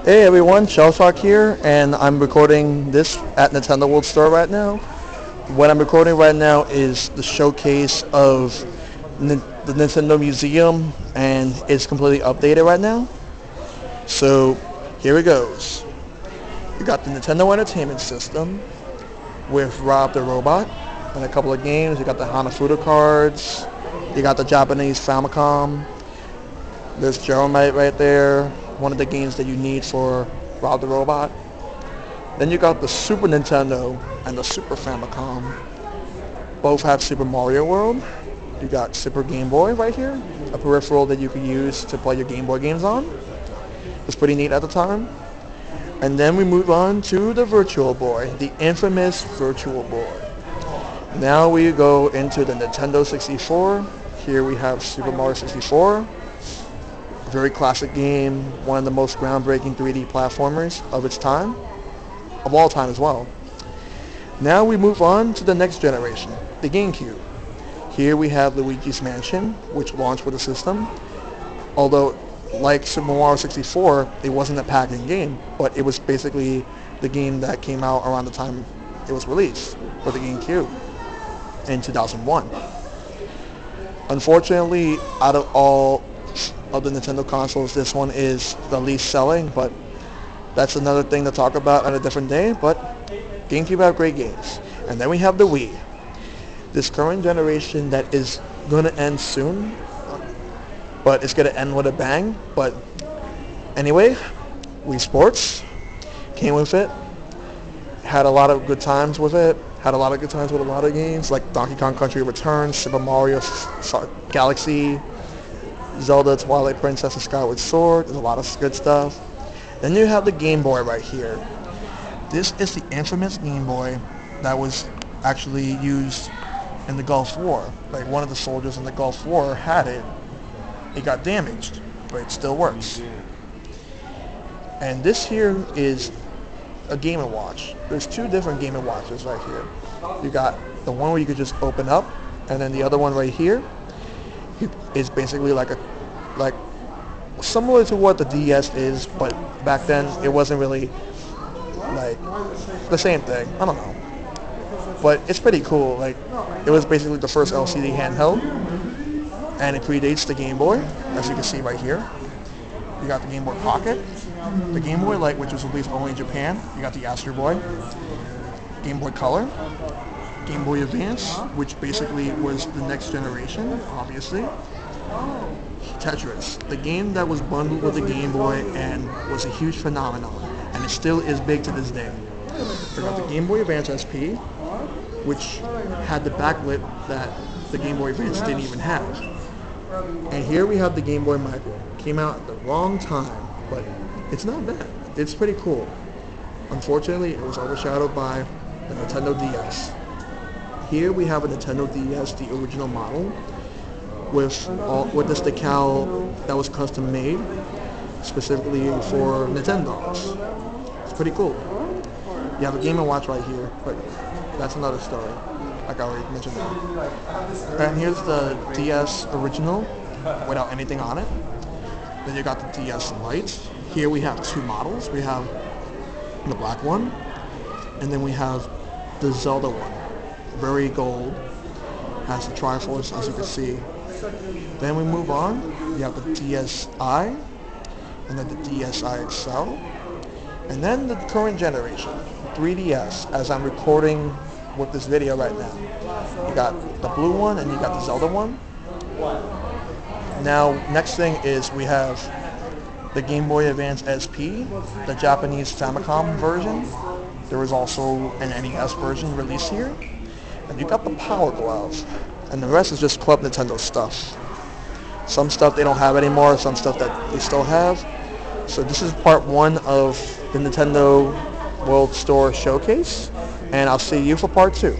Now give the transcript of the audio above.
Hey everyone, Shellshock here, and I'm recording this at Nintendo World Store right now. What I'm recording right now is the showcase of the Nintendo Museum, and it's completely updated right now. So here it goes. You got the Nintendo Entertainment System with Rob the Robot and a couple of games. You got the Hanafuda cards. You got the Japanese Famicom. There's Geromite right there, one of the games that you need for Rob the Robot. Then you got the Super Nintendo and the Super Famicom. Both have Super Mario World. You got Super Game Boy right here, a peripheral that you could use to play your Game Boy games on. It was pretty neat at the time. And then we move on to the Virtual Boy, the infamous Virtual Boy. Now we go into the Nintendo 64. Here we have Super Mario 64. Very classic game, one of the most groundbreaking 3D platformers of its time, of all time as well. Now we move on to the next generation, the Gamecube. Here we have Luigi's Mansion, which launched with the system. Although, like Super Mario 64, it wasn't a packaged game, but it was basically the game that came out around the time it was released for the Gamecube in 2001. Unfortunately, out of all of the Nintendo consoles, this one is the least selling, but that's another thing to talk about on a different day. But GameCube have great games. And then we have the Wii, this current generation that is going to end soon, but it's going to end with a bang. But anyway, Wii Sports came with it, had a lot of good times with it, had a lot of good times with a lot of games like Donkey Kong Country Returns, Super Mario Galaxy, Zelda, Twilight Princess, and Skyward Sword. There's a lot of good stuff. Then you have the Game Boy right here. This is the infamous Game Boy that was actually used in the Gulf War. Like, one of the soldiers in the Gulf War had it. It got damaged, but it still works. And this here is a Game & Watch. There's two different Game & Watches right here. You got the one where you could just open up, and then the other one right here is basically like similar to what the DS is, but back then it wasn't really like the same thing. I don't know, but it's pretty cool. Like, it was basically the first LCD handheld, and it predates the Game Boy, as you can see right here. You got the Game Boy Pocket, the Game Boy Light, which was released only in Japan. You got the Astro Boy, Game Boy Color, Game Boy Advance, which basically was the next generation, obviously. Tetris, the game that was bundled with the Game Boy and was a huge phenomenon, and it still is big to this day. We got the Game Boy Advance SP, which had the backlit that the Game Boy Advance didn't even have. And here we have the Game Boy Micro. Came out at the wrong time, but it's not bad. It's pretty cool. Unfortunately, it was overshadowed by the Nintendo DS. Here we have a Nintendo DS, the original model, with this decal that was custom made specifically for Nintendogs. It's pretty cool. You have a Game & Watch right here, but that's another story, like I already mentioned. And here's the DS original without anything on it. Then you got the DS Lite. Here we have two models. We have the black one, and then we have the Zelda one. Very gold, has the Triforce, as you can see. Then we move on. You have the DSi, and then the DSi XL, and then the current generation, 3DS, as I'm recording with this video right now. You got the blue one, and you got the Zelda one. Now, next thing is we have the Game Boy Advance SP, the Japanese Famicom version. There was also an NES version released here. And you got the Power Glove. And the rest is just Club Nintendo stuff. Some stuff they don't have anymore, some stuff that they still have. So this is part one of the Nintendo World Store Showcase. And I'll see you for part two.